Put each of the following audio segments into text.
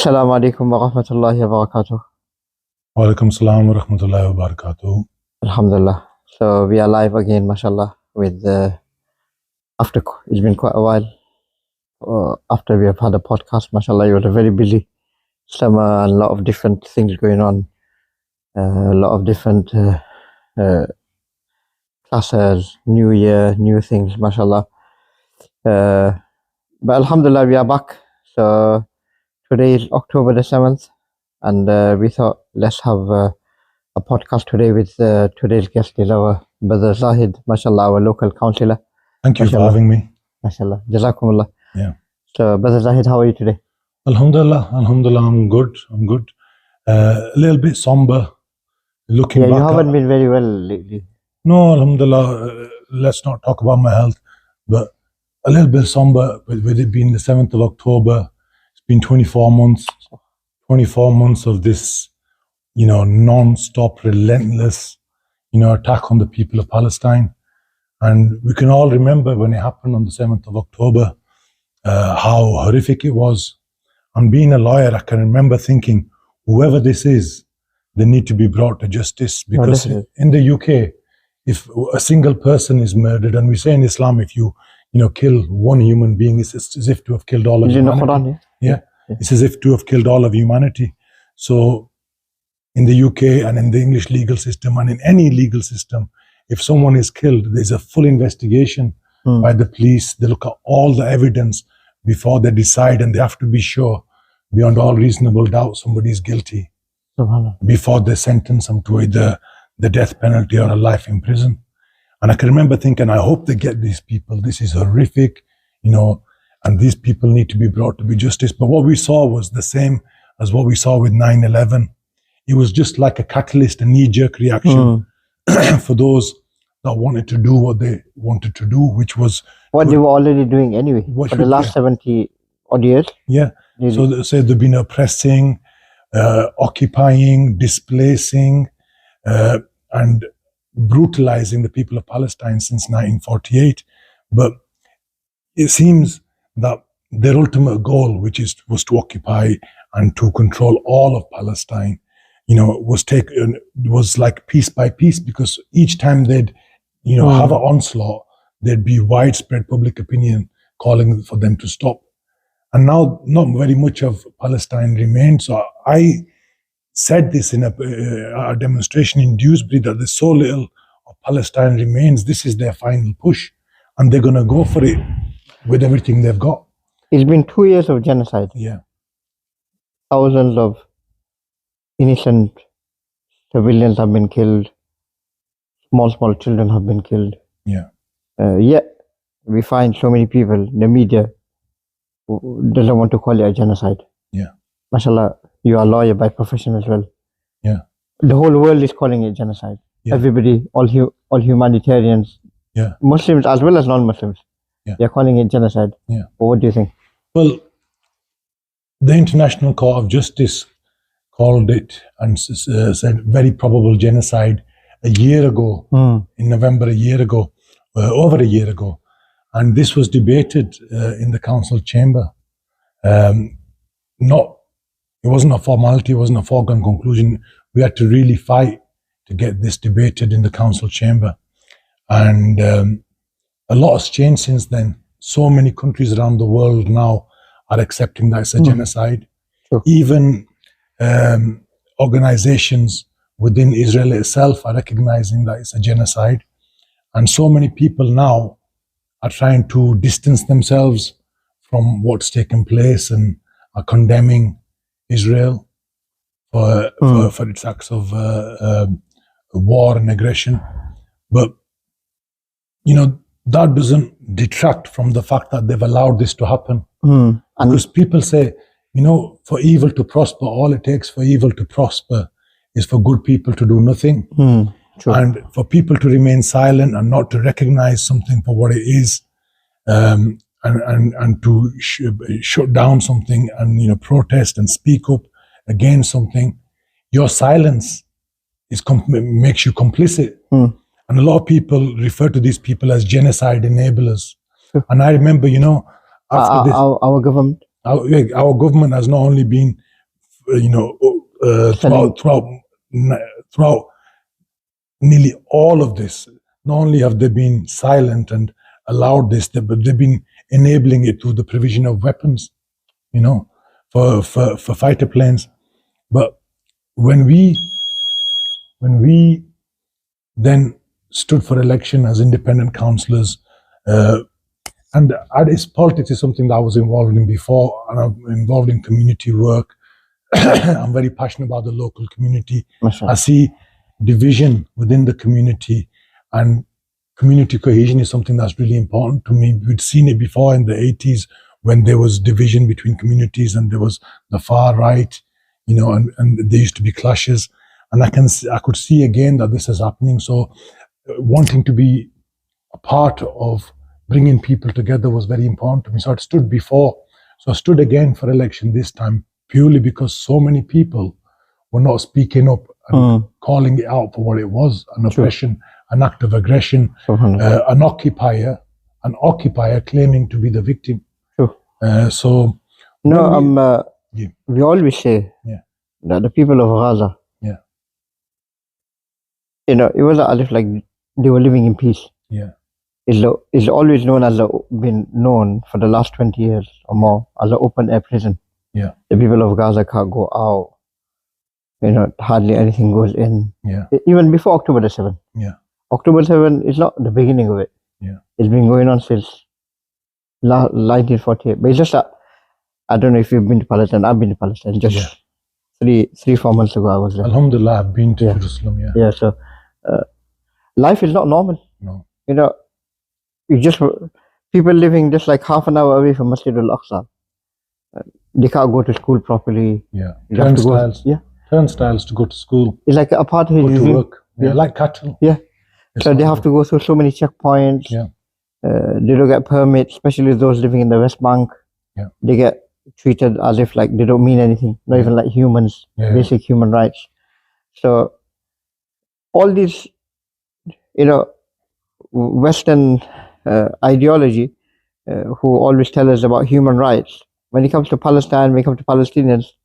Assalamu alaikum wa rahmatullahi wa barakatuh. Walaikum salam wa rahmatullahi wa barakatuh. Alhamdulillah. So we are live again, mashallah, with it's been quite a while after we have had a podcast, mashallah. You were very busy summer and a lot of different things going on, a lot of different classes, new year, new things, mashallah. But alhamdulillah, we are back. So today is October the 7th, and we thought let's have a podcast today with today's guest is our brother Zahid, mashallah, our local councillor. Thank you Mashallah. for having me. Mashallah. Jazakumullah. Yeah. So, brother Zahid, how are you today? Alhamdulillah, I'm good. A little bit somber. Looking Yeah, back. you haven't been very well lately. No, alhamdulillah, let's not talk about my health, but a little bit somber with it being the 7th of October. It's been 24 months. 24 months of this, non-stop, relentless, attack on the people of Palestine. And we can all remember when it happened on the 7th of October, how horrific it was. And being a lawyer, I can remember thinking, whoever this is, they need to be brought to justice. Because in the UK, if a single person is murdered, and we say in Islam, if you kill one human being, it's as if to have killed all of humanity. Quran, yeah, it's as if to have killed all of humanity. So in the UK and in the English legal system and in any legal system, if someone is killed, there's a full investigation by the police. They look at all the evidence before they decide, and they have to be sure beyond all reasonable doubt somebody is guilty before they sentence them to either the death penalty or a life in prison. And I can remember thinking, I hope they get these people. This is horrific, and these people need to be brought to be justice. But what we saw was the same as what we saw with 9/11. It was just like a catalyst, a knee-jerk reaction for those that wanted to do what they wanted to do, which was what they were already doing anyway for the last 70 odd years. Yeah. Really. So they say they've been oppressing, occupying, displacing, and brutalizing the people of Palestine since 1948. But it seems that their ultimate goal, which was to occupy and to control all of Palestine, was like piece by piece, because each time they'd, have an onslaught, there'd be widespread public opinion calling for them to stop. And now not very much of Palestine remains. So I said this in a demonstration in Dewsbury, that there's so little of Palestine remains. This is their final push, and they're going to go for it with everything they've got. It's been 2 years of genocide. Yeah. Thousands of innocent civilians have been killed. Small children have been killed. Yeah. Yet we find so many people in the media who doesn't want to call it a genocide. Yeah. Mashallah, you are a lawyer by profession as well. Yeah. The whole world is calling it genocide. Yeah. Everybody, all humanitarians, Muslims as well as non-Muslims, they're calling it genocide. Yeah. But what do you think? Well, the International Court of Justice called it and said very probable genocide a year ago, in November, over a year ago. And this was debated in the council chamber. It wasn't a formality, it wasn't a foregone conclusion. We had to really fight to get this debated in the council chamber. And a lot has changed since then. So many countries around the world now are accepting that it's a genocide. Sure. Even organizations within Israel itself are recognizing that it's a genocide. And so many people now are trying to distance themselves from what's taken place and are condemning Israel for its acts of war and aggression. But, that doesn't detract from the fact that they've allowed this to happen. Because people say, for evil to prosper, all it takes for evil to prosper is for good people to do nothing. True. And for people to remain silent and not to recognize something for what it is, and to shut down something and protest and speak up against something, your silence makes you complicit. And a lot of people refer to these people as genocide enablers. Sure. And I remember, after this, our government, our government has not only been throughout nearly all of this. Not only have they been silent and allowed this, but they've been enabling it through the provision of weapons, for fighter planes. But when we then stood for election as independent councillors, and politics is something that I was involved in before, and I'm involved in community work. I'm very passionate about the local community. Mashallah. I see division within the community, and community cohesion is something that's really important to me. We'd seen it before in the 80s when there was division between communities and there was the far right, and there used to be clashes. And I could see again that this is happening. So wanting to be a part of bringing people together was very important to me. So I stood before. So I stood again for election this time purely because so many people were not speaking up and calling it out for what it was, an oppression, an act of aggression, an occupier claiming to be the victim. So we always say that the people of Gaza, it wasn't as if like they were living in peace. It's always been known for the last 20 years or more as an open air prison. The people of Gaza can't go out. Hardly anything goes in. Even before October the 7th. October 7th is not the beginning of it. It's been going on since 1948. But it's just that, I don't know if you've been to Palestine. I've been to Palestine just 3-4 months ago. I was there. Alhamdulillah, I've been to Jerusalem. So life is not normal. No. You just people living just like half an hour away from Masjid al-Aqsa. They can't go to school properly. Turnstiles to go to school. It's like apartheid. Go to work. Like cattle. So they have to go through so many checkpoints. They don't get permits, especially those living in the West Bank. They get treated as if like they don't mean anything, not even like humans, basic human rights. So all these, Western ideology who always tell us about human rights, when it comes to Palestine, when it comes to Palestinians,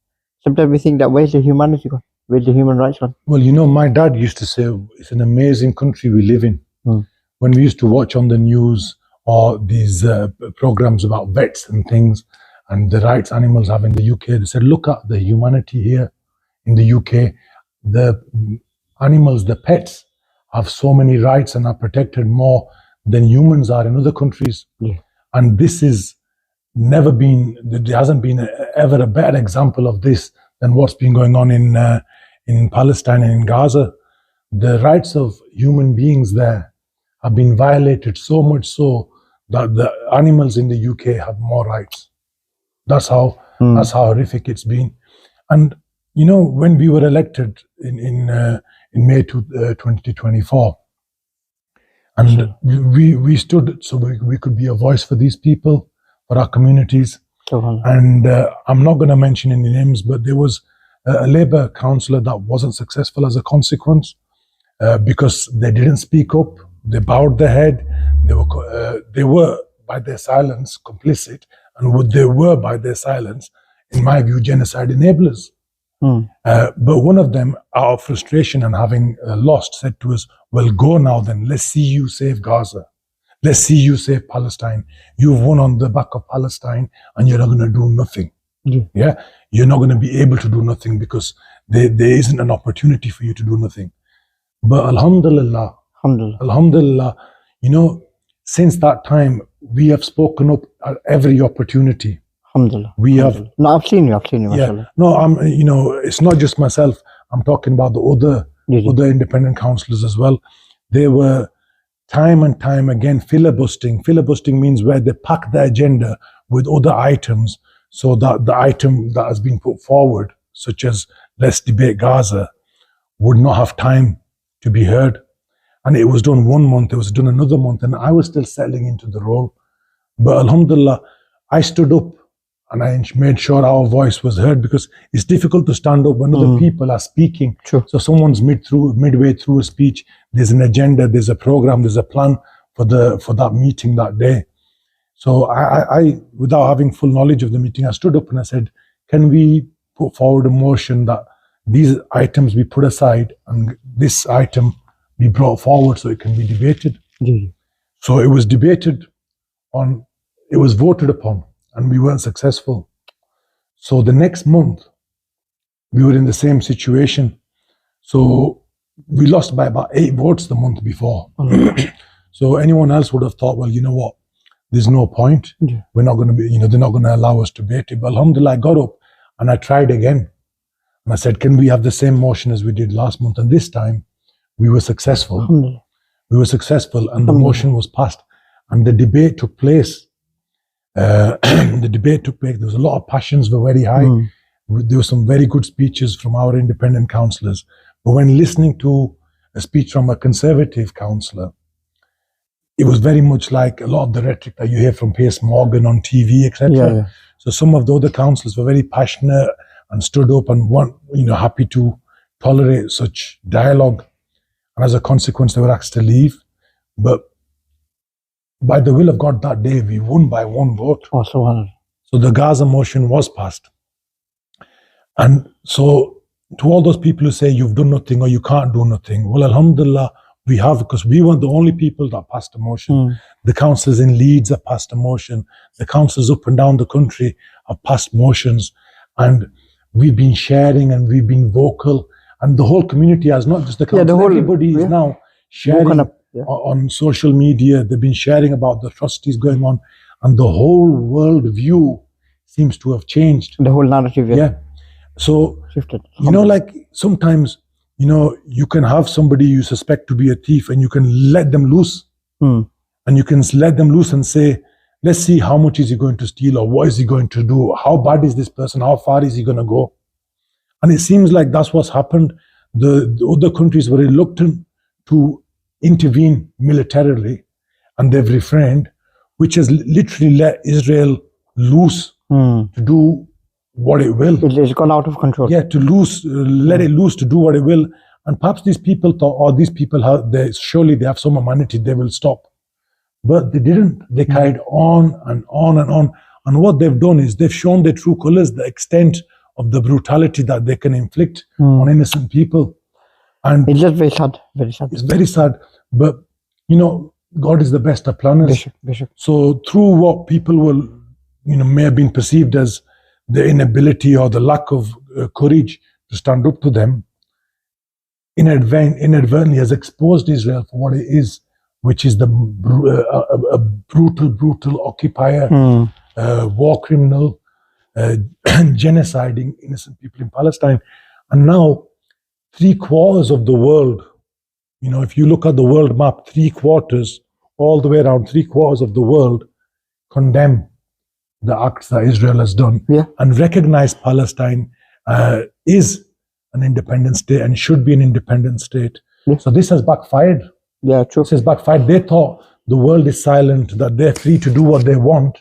sometimes we think that where's the humanity gone? Where's the human rights gone? Well, my dad used to say, it's an amazing country we live in. When we used to watch on the news or these programs about vets and things and the rights animals have in the UK, they said, look at the humanity here in the UK. The animals, the pets, have so many rights and are protected more than humans are in other countries. And this is never been, there hasn't been ever a better example of this than what's been going on in Palestine and in Gaza. The rights of human beings there have been violated so much so that the animals in the UK have more rights. That's how horrific it's been. And when we were elected in May 2024, and we stood so we could be a voice for these people, for our communities. And I'm not going to mention any names, but there was a Labour councillor that wasn't successful as a consequence because they didn't speak up. They bowed their head. They were by their silence complicit, and they were by their silence, in my view, genocide enablers. But one of them, out of frustration and having lost, said to us, well, go now then, let's see you save Gaza. Let's see you save Palestine. You've won on the back of Palestine and you're not going to do nothing. You're not going to be able to do nothing because there isn't an opportunity for you to do nothing. But Alhamdulillah, since that time, we have spoken up at every opportunity. Alhamdulillah. We have. No, I've seen you. No, it's not just myself. I'm talking about the other independent councillors as well. They were time and time again filibustering. Filibustering means where they pack the agenda with other items so that the item that has been put forward, such as let's debate Gaza, would not have time to be heard. And it was done 1 month, it was done another month, and I was still settling into the role. But Alhamdulillah, I stood up and I made sure our voice was heard, because it's difficult to stand up when other people are speaking. So someone's midway through a speech, there's an agenda, there's a program, there's a plan for that meeting that day. So I without having full knowledge of the meeting, I stood up and I said, can we put forward a motion that these items be put aside and this item be brought forward so it can be debated. So it was debated on, it was voted upon, and we weren't successful. So the next month, we were in the same situation. So we lost by about 8 votes the month before. So anyone else would have thought, well, you know what, there's no point. We're not going to be, they're not going to allow us to debate it. But alhamdulillah, I got up and I tried again. And I said, can we have the same motion as we did last month? And this time, we were successful. We were successful, and the motion was passed. And the debate took place. There was a lot of passions were very high. There were some very good speeches from our independent councillors. But when listening to a speech from a conservative councillor, it was very much like a lot of the rhetoric that you hear from Piers Morgan on TV, etc. So some of the other councillors were very passionate and stood up and happy to tolerate such dialogue. And as a consequence, they were asked to leave. But by the will of God that day, we won by 1 vote. So the Gaza motion was passed. And so to all those people who say you've done nothing or you can't do nothing, well, alhamdulillah, we have, because we weren't the only people that passed a motion. The councillors in Leeds have passed a motion. The councillors up and down the country have passed motions. And we've been sharing and we've been vocal. And the whole community has, not just the council, everybody is now sharing on social media. They've been sharing about the atrocities going on. And the whole world view seems to have changed. The whole narrative, So, shifted. like sometimes, you can have somebody you suspect to be a thief and you can let them loose. And you can let them loose and say, let's see how much is he going to steal or what is he going to do? How bad is this person? How far is he going to go? And it seems like that's what's happened. The other countries were reluctant to intervene militarily and they've refrained, which has literally let Israel loose to do what it will. It's gone out of control. Let it loose to do what it will. And perhaps these people thought, these people surely they have some humanity, they will stop. But they didn't. They carried on and on and on. And what they've done is they've shown their true colors, the extent of the brutality that they can inflict on innocent people. And it's just very sad, very sad. It's very sad. But, God is the best of planners. Bishop. So through what people will, may have been perceived as the inability or the lack of courage to stand up to them, inadvertently has exposed Israel for what it is, which is a brutal occupier, war criminal, genociding innocent people in Palestine. And now 3/4 of the world, if you look at the world map, 3/4, all the way around, 3/4 of the world condemn the acts that Israel has done and recognize Palestine is an independent state and should be an independent state. So this has backfired. True. This has backfired. They thought the world is silent, that they're free to do what they want.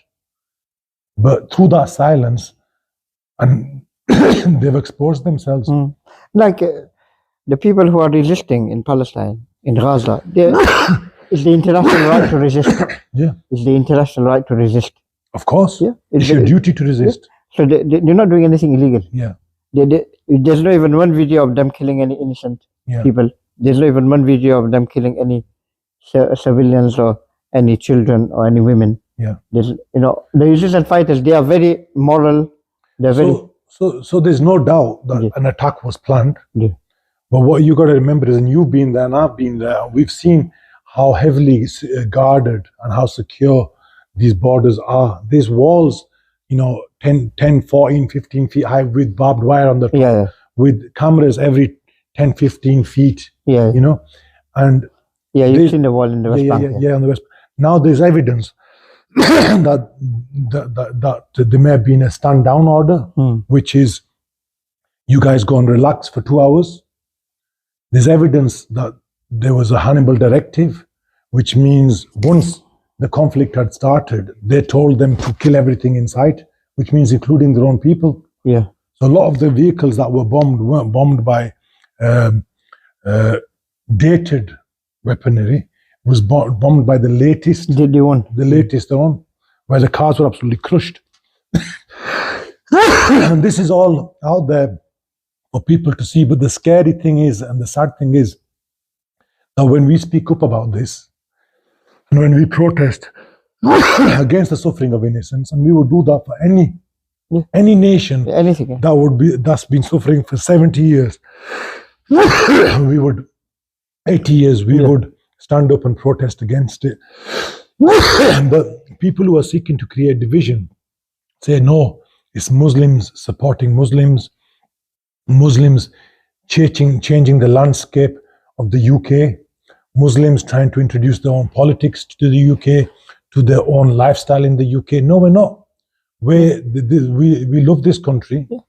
But through that silence, and they've exposed themselves. Like the people who are resisting in Palestine, in Gaza, it's the international right to resist. It's the international right to resist. Of course. It's your duty to resist. So they're not doing anything illegal. There's not even one video of them killing any innocent people. There's not even one video of them killing any civilians or any children or any women. There's, the resistance fighters, they are very moral. They're So there's no doubt that an attack was planned. But what you got to remember is, and you've been there and I've been there, we've seen how heavily guarded and how secure these borders are. These walls, 10, 14, 15 feet high with barbed wire on the top, with cameras every 10, 15 feet, and you've seen the wall in the West Bank. On the West. Now there's evidence that there may have been a stand down order, which is you guys go and relax for 2 hours. There's evidence that there was a Hannibal directive, which means once the conflict had started, they told them to kill everything in sight, which means including their own people. So a lot of the vehicles that were bombed weren't bombed by dated weaponry. It was bombed by the latest. The latest one, where the cars were absolutely crushed. And this is all out there for people to see. But the scary thing is, and the sad thing is, that when we speak up about this, and when we protest against the suffering of innocents, and we would do that for any nation Anything. that's been suffering for 70 years, we would 80 years we would stand up and protest against it. But people who are seeking to create division say no, it's Muslims supporting Muslims changing the landscape of the UK, Muslims trying to introduce their own politics to the UK, to their own lifestyle in the UK. No, we're not. We love this country. We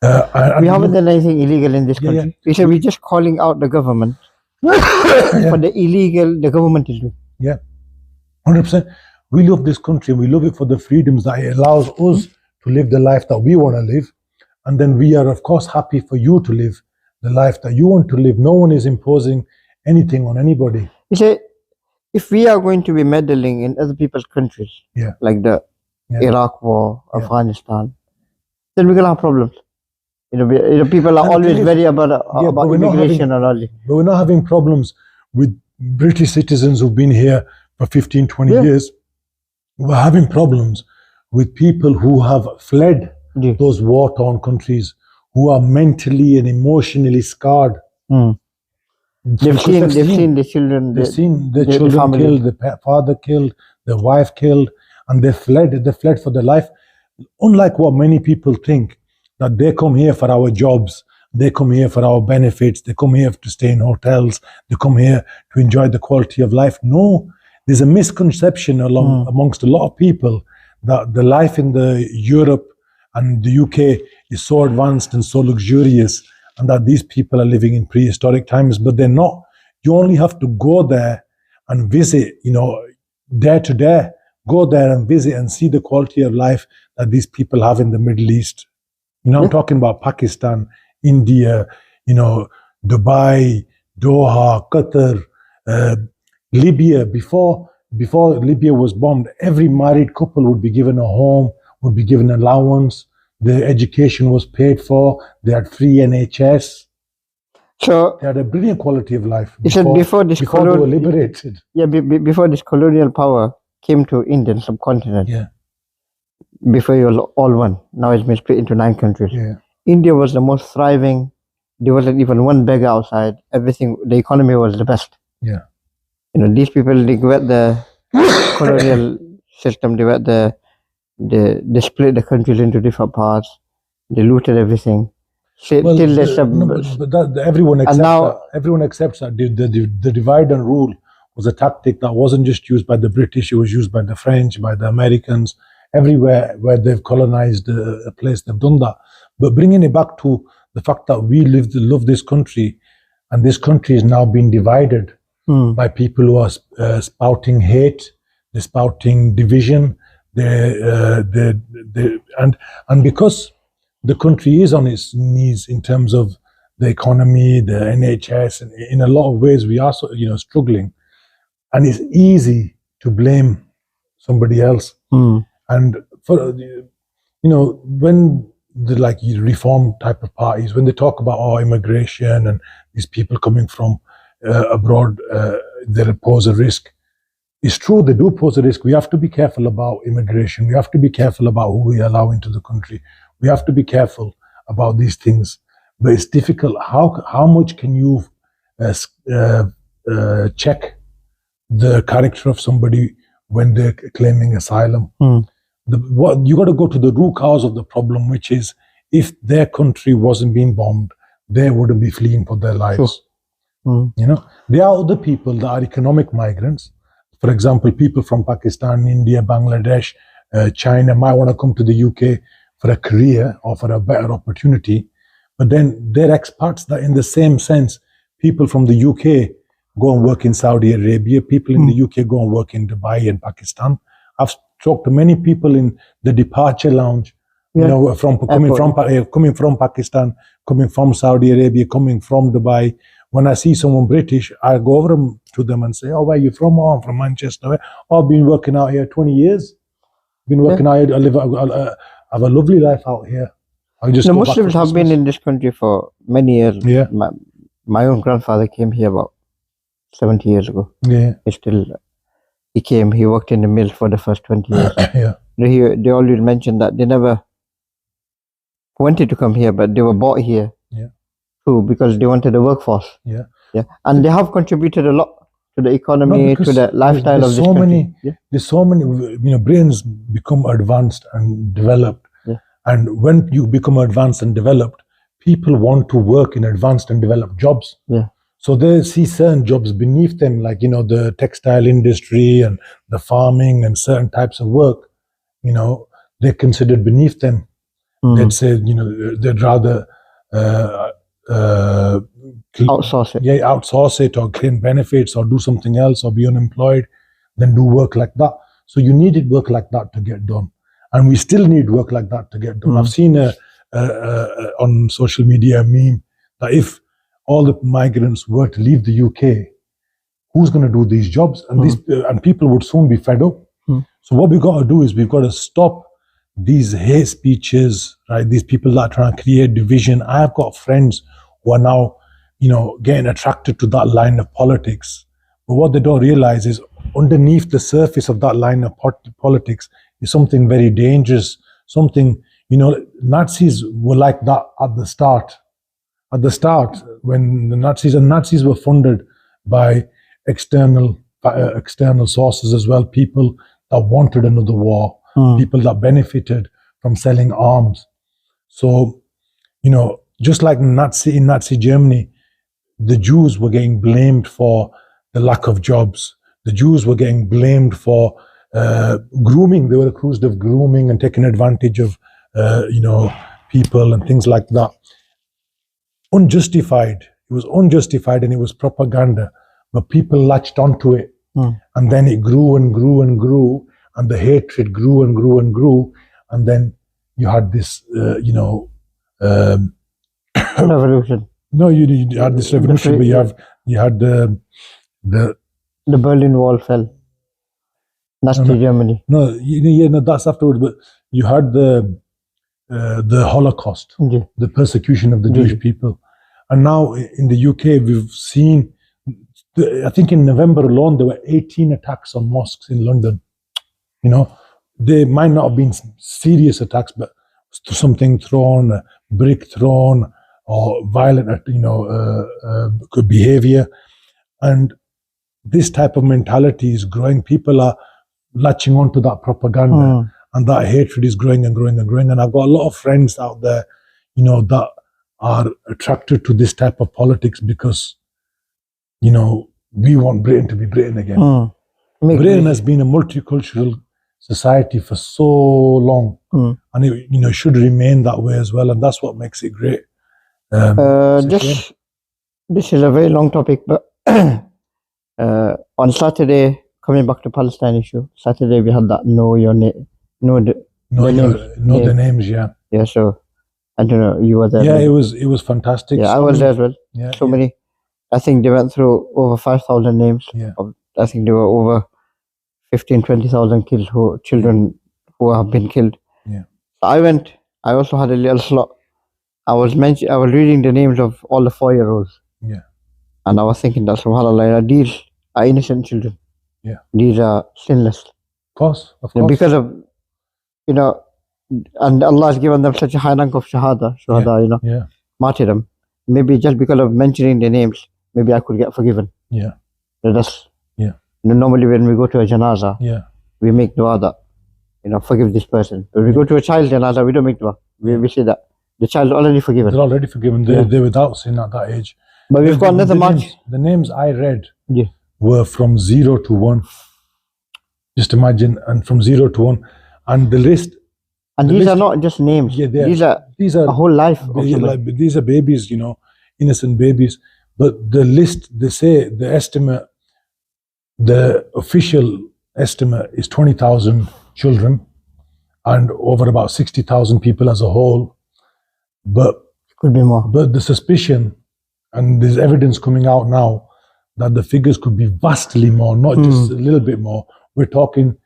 haven't done anything illegal in this country. We're just calling out the government for the illegal the government is doing. Yeah, 100%. We love this country. We love it for the freedoms that it allows us to live the life that we want to live. And then we are, of course, happy for you to live the life that you want to live. No one is imposing anything on anybody. You say, if we are going to be meddling in other people's countries, like the Iraq war, Afghanistan, then we're going to have problems. People are always very about immigration and all this. But we're not having problems with British citizens who've been here for 15, 20 years. We're having problems with people who have fled those war-torn countries, who are mentally and emotionally scarred. They've seen the children. They've seen their children killed, their father killed, their wife killed, and they fled. They fled for their life. Unlike what many people think, that they come here for our jobs, they come here for our benefits, they come here to stay in hotels, they come here to enjoy the quality of life. No, there's a misconception amongst a lot of people that the life in the Europe and the UK is so advanced and so luxurious, and that these people are living in prehistoric times, but they're not. You only have to go there and visit, day to day. Go there and visit and see the quality of life that these people have in the Middle East. I'm talking about Pakistan, India, Dubai, Doha, Qatar, Libya. Before Libya was bombed, every married couple would be given a home, would be given allowance. Their education was paid for. They had free NHS. So they had a brilliant quality of life. Before they were liberated. Yeah, before this colonial power came to Indian subcontinent. Yeah. Before you all one. Now it's been split into 9 countries. Yeah. India was the most thriving. There wasn't even one beggar outside. Everything, the economy was the best. Yeah. These people, they got the colonial system. They split the countries into different parts. They looted everything. Everyone accepts that the divide and rule was a tactic that wasn't just used by the British. It was used by the French, by the Americans. Everywhere where they've colonized a place, they've done that. But bringing it back to the fact that we love this country, and this country is now being divided by people who are spouting hate, they're spouting division, and because the country is on its knees in terms of the economy, the NHS, and in a lot of ways we are struggling, and it's easy to blame somebody else. And for when the reform type of parties, when they talk about immigration and these people coming from abroad, they pose a risk. It's true, they do pose a risk. We have to be careful about immigration. We have to be careful about who we allow into the country. We have to be careful about these things. But it's difficult. How much can you check the character of somebody when they're claiming asylum? You got to go to the root cause of the problem, which is if their country wasn't being bombed, they wouldn't be fleeing for their lives. There are other people that are economic migrants. For example, people from Pakistan, India, Bangladesh, China might want to come to the UK for a career or for a better opportunity. But then they're expats that, in the same sense, people from the UK go and work in Saudi Arabia. People in the UK go and work in Dubai and Pakistan. I've talked to many people in the departure lounge, coming from Pakistan, coming from Saudi Arabia, coming from Dubai. When I see someone British, I go over to them and say, "Oh, where are you from?" "Oh, I'm from Manchester." "Oh, I've been working out here 20 years. Been working out here. have a lovely life out here. I'll just The go back Muslims for have been Christmas. in this country for many years. Yeah. My own grandfather came here about 70 years ago. Yeah, He came, he worked in the mill for the first 20 years. yeah, They always mentioned that they never wanted to come here, but they were brought here Yeah. too because they wanted a workforce. yeah. And they have contributed a lot to the economy, to because the lifestyle there's of this so country. many, there's so many. Britain's become advanced and developed, Yeah. and when you become advanced and developed, people want to work in advanced and developed jobs. Yeah. So they see certain jobs beneath them, like the textile industry and the farming and certain types of work. They're considered beneath them. They'd say, they'd rather Outsource it. Yeah, outsource it or claim benefits or do something else or be unemployed than do work like that. So you needed work like that to get done, and we still need work like that to get done. I've seen on social media a meme that if all the migrants were to leave the UK, who's going to do these jobs? And and people would soon be fed up. So what we've got to do is we've got to stop these hate speeches, right? These people that are trying to create division. I've got friends who are now, getting attracted to that line of politics. But what they don't realize is underneath the surface of that line of politics is something very dangerous. Something, Nazis were like that at the start. At the start, when the Nazis were funded by external sources as well, people that wanted another war, people that benefited from selling arms. So, just like in Nazi Germany, the Jews were getting blamed for the lack of jobs. The Jews were getting blamed for grooming. They were accused of grooming and taking advantage of, people and things like that. Unjustified. It was unjustified and it was propaganda. But people latched onto it. And then it grew and grew and grew. And the hatred grew and grew and grew. And then you had this, revolution. No, you had this revolution, but you had the Berlin Wall fell. Nazi Germany. No, that's afterwards. But you had the Holocaust, the persecution of the Jewish people, and now in the UK we've seen. I think in November alone there were 18 attacks on mosques in London. They might not have been serious attacks, but something thrown, a brick thrown, or violent, good behavior. And this type of mentality is growing. People are latching onto that propaganda, and that hatred is growing and growing and growing. And I've got a lot of friends out there, that are attracted to this type of politics because, we want Britain to be Britain again. Britain has been a multicultural society for so long, and it should remain that way as well. And that's what makes it great. This is a very long topic, but on Saturday, coming back to Palestine issue, Saturday we had that the names, yeah. Yeah, so I don't know, you were there. Yeah, it was fantastic. Yeah, I was there as well. Yeah, many. I think they went through over 5,000 names. Yeah. I think there were over 20,000 children who have been killed. Yeah. I went. I also had a little slot. I was reading the names of all the 4-year-olds. Yeah. And I was thinking that subhanAllah, these are innocent children. Yeah. These are sinless. Of course. Because of, and Allah has given them such a high rank of shahada, martyrdom. Maybe just because of mentioning their names, maybe I could get forgiven. Yeah. That's, normally when we go to a janaza, we make dua that, forgive this person. But we go to a child janaza, we don't make dua. We say that the child is already forgiven. They're already forgiven. They're without sin at that age. But we've got another march. The names I read were from 0 to 1. Just imagine, and from 0 to 1. And the list. And these are not just names. Yeah, these are a whole life. These are babies, innocent babies. But the list, they say, the official estimate is 20,000 children and over about 60,000 people as a whole. But could be more. But the suspicion, and there's evidence coming out now, that the figures could be vastly more, not just a little bit more. We're talking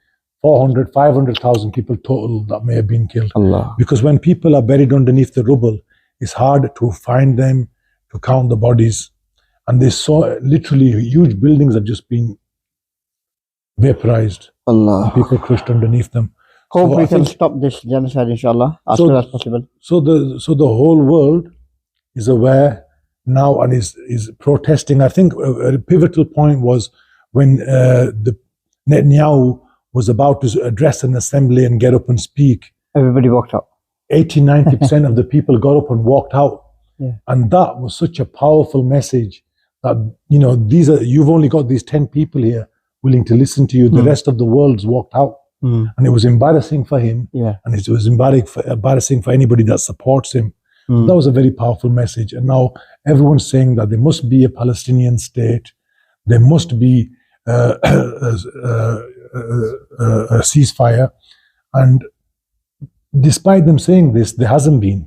400, 500,000 people total that may have been killed. Allah. Because when people are buried underneath the rubble, it's hard to find them, to count the bodies. And they saw literally huge buildings have just been vaporized. Allah. And people crushed underneath them. Hope So we I can think- stop this genocide, inshallah, as So- soon as possible. So the whole world is aware now and is protesting. I think a pivotal point was when the Netanyahu was about to address an assembly and get up and speak. Everybody walked out. 80-90% of the people got up and walked out. Yeah. And that was such a powerful message that, you've only got these 10 people here willing to listen to you. The rest of the world's walked out. And it was embarrassing for him. Yeah. And it was embarrassing for anybody that supports him. That was a very powerful message. And now everyone's saying that there must be a Palestinian state. There must be a ceasefire. And despite them saying this, there hasn't been.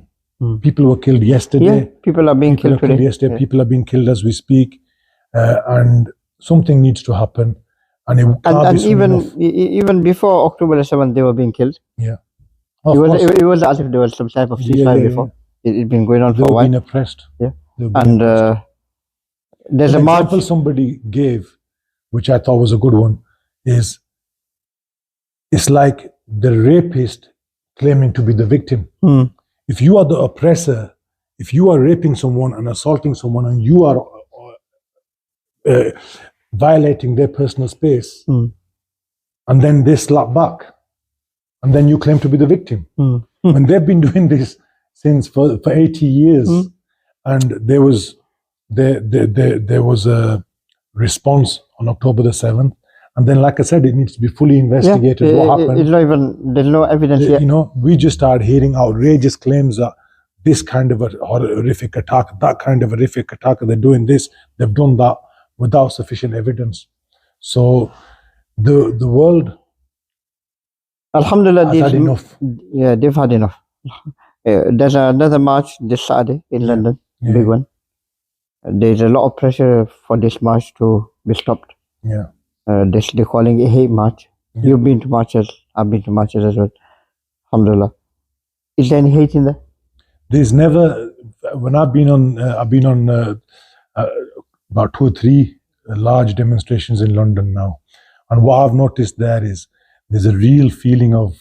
People were killed yesterday. Yeah, people are being killed today. Yeah. People are being killed as we speak. And something needs to happen. And it can't And be soon enough. even before October the 7th, they were being killed. Yeah. It was as if there was some type of ceasefire before. It'd been going on They for a were while. being oppressed. Yeah. They were being And oppressed. there's An a march. example somebody gave, which I thought was a good one, is it's like the rapist claiming to be the victim. If you are the oppressor, if you are raping someone and assaulting someone and you are violating their personal space, and then they slap back, and then you claim to be the victim. When they've been doing this since for 80 years, and there was a response on October the 7th, and then, like I said, it needs to be fully investigated. What happened? It's not even, there's no evidence yet. We just started hearing outrageous claims that this kind of a horrific attack, that kind of horrific attack, they're doing this, they've done that without sufficient evidence. So the world Alhamdulillah, has had enough. Yeah, they've had enough. There's another march this Saturday in London, big one. There's a lot of pressure for this march to be stopped. Yeah. They're calling it a hate march. You've been to marches, I've been to marches as well. Alhamdulillah. Is there any hate in there? There's never, when I've been on about 2 or 3 large demonstrations in London now, and what I've noticed there is there's a real feeling of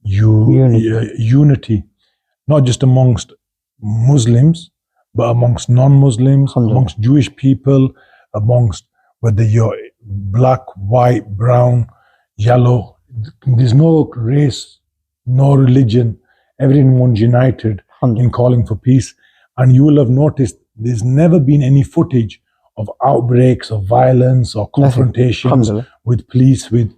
unity, not just amongst Muslims, but amongst non-Muslims, amongst Jewish people, amongst whether you're black, white, brown, yellow. There's no race, no religion. Everyone's united in calling for peace. And you will have noticed there's never been any footage of outbreaks of violence or confrontations with police, with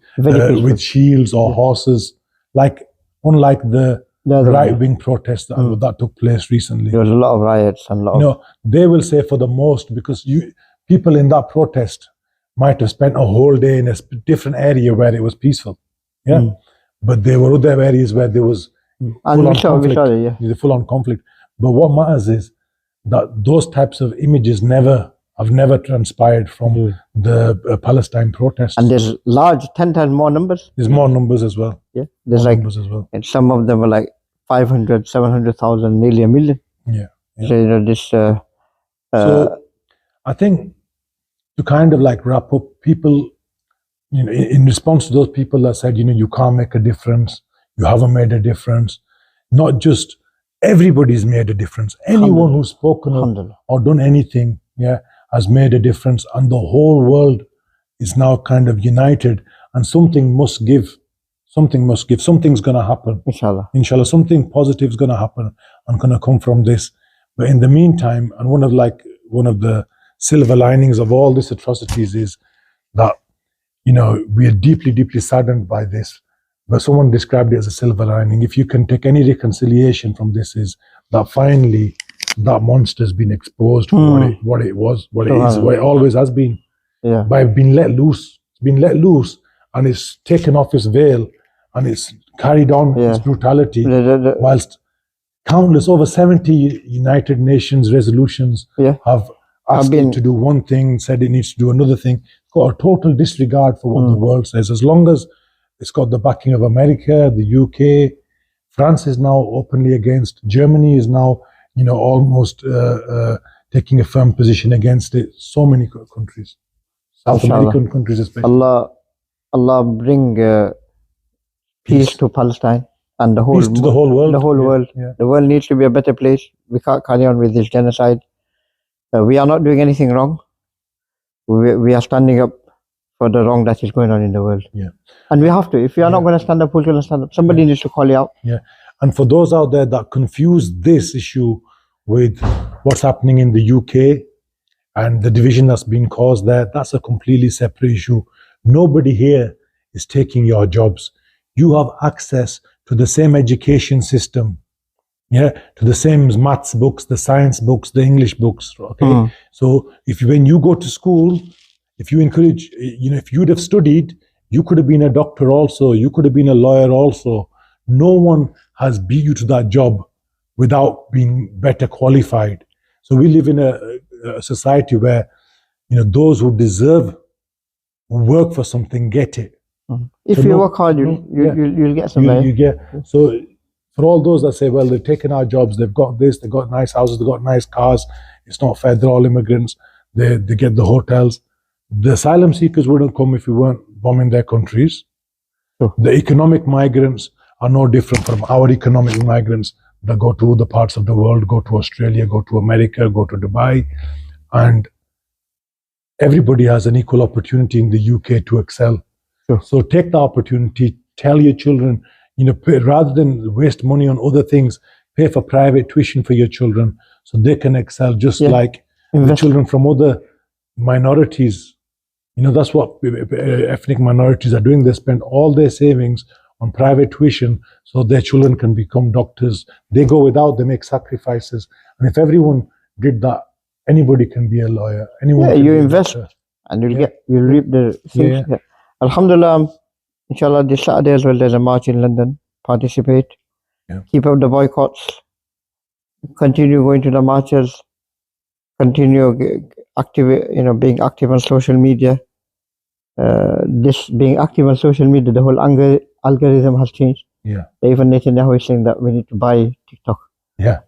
shields or horses, unlike the right-wing protests that took place recently. There was a lot of riots and they will say for the most, because people in that protest might have spent a whole day in a different area where it was peaceful. Yeah. But there were other areas where there was full-on conflict. But what matters is that those types of images have never transpired from the Palestine protests. And there's large, 10 times more numbers. There's more numbers as well. Yeah. There's numbers as well. And some of them were like 500, 700,000, nearly a million. Yeah. So, so I think to kind of wrap up, people, in response to those people that said, you can't make a difference, you haven't made a difference, not just everybody's made a difference. Anyone who's spoken or done anything, has made a difference, and the whole world is now kind of united, and something must give. Something's going to happen. Inshallah, something positive is going to happen and going to come from this. But in the meantime, and one of the silver linings of all these atrocities is that, we are deeply, deeply saddened by this. But someone described it as a silver lining. If you can take any reconciliation from this, is that finally that monster has been exposed for what it was, what it is, what it always has been. Yeah. By being let loose. It's been let loose and it's taken off its veil and it's carried on its brutality, whilst countless, over 70 United Nations resolutions have asked it to do one thing, said it needs to do another thing. Got a total disregard for what the world says. As long as It's got the backing of America, the UK. France is now openly against. Germany is now, almost taking a firm position against it. So many countries, South Inshallah. American countries especially. Allah bring peace to Palestine and the whole Peace to the whole world. The whole world. Yeah. The world needs to be a better place. We can't carry on with this genocide. We are not doing anything wrong. We are standing up for the wrong that is going on in the world. Yeah. And we have to. If we are not going to stand up, who's going to stand up? Somebody needs to call you out. Yeah. And for those out there that confuse this issue with what's happening in the UK and the division that's been caused there, that's a completely separate issue. Nobody here is taking your jobs. You have access to the same education system, to the same maths books, the science books, the English books. Okay, so when you go to school, if you encourage, if you'd have studied, you could have been a doctor also. You could have been a lawyer also. No one has beat you to that job without being better qualified. So we live in a society where, those who deserve, who work for something, get it. If you work hard, you'll get somewhere. So for all those that say, well, they've taken our jobs, they've got this, they've got nice houses, they've got nice cars, it's not fair, they're all immigrants, they get the hotels. The asylum seekers wouldn't come if we weren't bombing their countries. Sure. The economic migrants are no different from our economic migrants that go to other parts of the world, go to Australia, go to America, go to Dubai. And everybody has an equal opportunity in the UK to excel. Sure. So take the opportunity, tell your children, rather than waste money on other things, pay for private tuition for your children so they can excel just like the children from other minorities. That's what ethnic minorities are doing. They spend all their savings on private tuition so their children can become doctors. They go without, they make sacrifices. And if everyone did that, anybody can be a lawyer. Anyone can you be invest a doctor. And you'll reap the things. Yeah. Alhamdulillah, inshallah, this Saturday as well, there's a march in London. Participate. Yeah. Keep up the boycotts. Continue going to the marches. Continue being active on social media. This being active on social media, the whole algorithm has changed. Yeah. Even Netanyahu is saying that we need to buy TikTok. Yeah.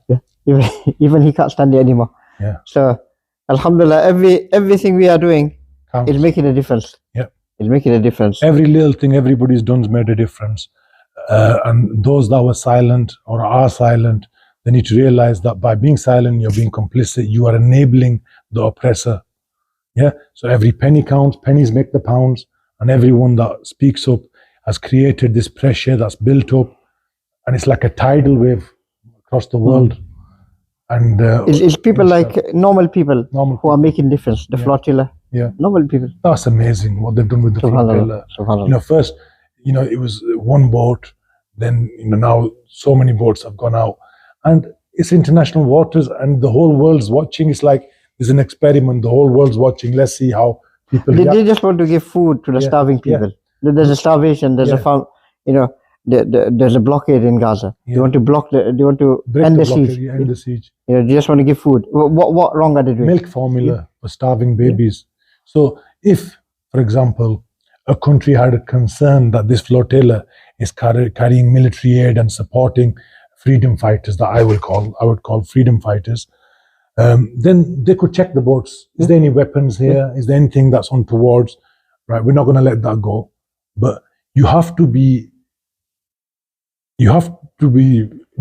Even he can't stand it anymore. Yeah. So, alhamdulillah, everything we are doing is making a difference. Yeah. It's making a difference. Every little thing everybody's done has made a difference. And those that were silent or are silent, they need to realize that by being silent, you're being complicit. You are enabling the oppressor. Yeah. So every penny counts. Pennies make the pounds. And everyone that speaks up has created this pressure that's built up. And it's like a tidal wave across the world. And it's people like normal people who are making difference. The flotilla. Yeah. Normal people. That's amazing what they've done with the flotilla. First, it was one boat. Then, now so many boats have gone out. And it's international waters and the whole world's watching. It's like there's an experiment. The whole world's watching. Let's see how people react. They just want to give food to the starving people. There's a starvation. There's there's a blockade in Gaza. They want to end the siege. They just want to give food. What wrong are they doing? Milk formula for starving babies. So if, for example, a country had a concern that this flotilla is carrying military aid and supporting freedom fighters, that I would call freedom fighters, then they could check the boats. Is there any weapons here? Is there anything that's untoward? Right, we're not going to let that go. But you have to be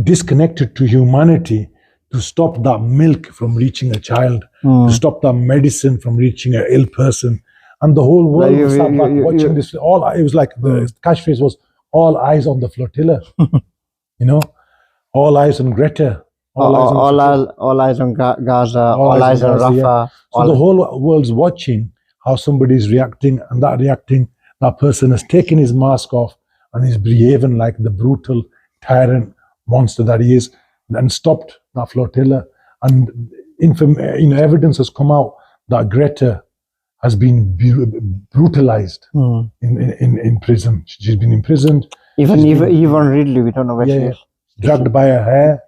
disconnected to humanity to stop that milk from reaching a child, to stop that medicine from reaching an ill person. And the whole world was sat back watching this. It was like the catchphrase was, all eyes on the flotilla. All eyes on Greta. All eyes on Gaza. All eyes on Rafah. Yeah. So the whole world's watching how somebody's reacting, and that person has taken his mask off and is behaving like the brutal tyrant monster that he is, and stopped that flotilla. And evidence has come out that Greta has been brutalized in prison. She's been imprisoned. Even Ridley, we don't know where she is. Dragged by her hair.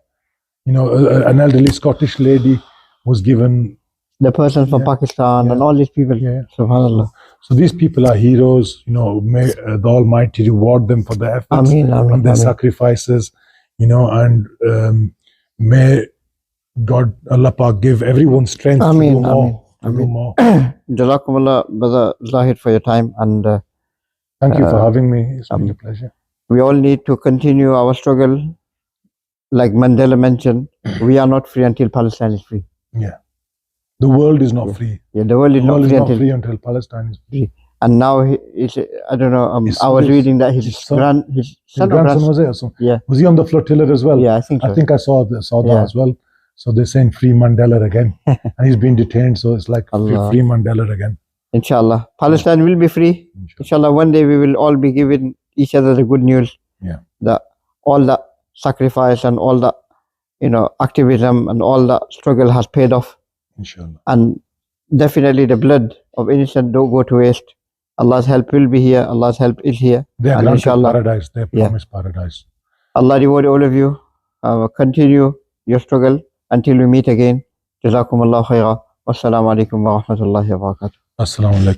An elderly Scottish lady was given the person from Yeah. Pakistan and Yeah. all these people. Yeah. Subhanallah. So these people are heroes. May the Almighty reward them for their efforts Ameen, ameen, and their ameen. sacrifices. And may God, Allah Pak, give everyone strength to do Ameen, more. ameen, To do ameen. more. Jazakumullah, Brother Zahid, for your time, and Thank you for having me. It's been a pleasure. we all need to continue our struggle. Like Mandela mentioned, we are not free until Palestine is free. Yeah. The world is not free. Yeah, the world is The world not is free not until free until Palestine is free. And now I don't know. I was reading that his son His or grandson was there. So Yeah. Was he on the flotilla as well? Yeah, I think so. I think I saw that Yeah. as well. So they're saying free Mandela again, and he's been detained. So it's like Allah. free Mandela again. Inshallah, Palestine will be free. Inshallah, one day we will all be giving each other the good news. Yeah. That all the sacrifice and all the activism and all the struggle has paid off. Inshallah. And definitely the blood of innocent don't go to waste. Allah's help will be here. Allah's help is here. They are And granted inshallah, paradise. They promised paradise. Allah reward all of you. Continue your struggle until we meet again. Jazakumullah khaira. Wassalamu alaikum wa rahmatullahi wa barakatuh. Assalamu alaikum.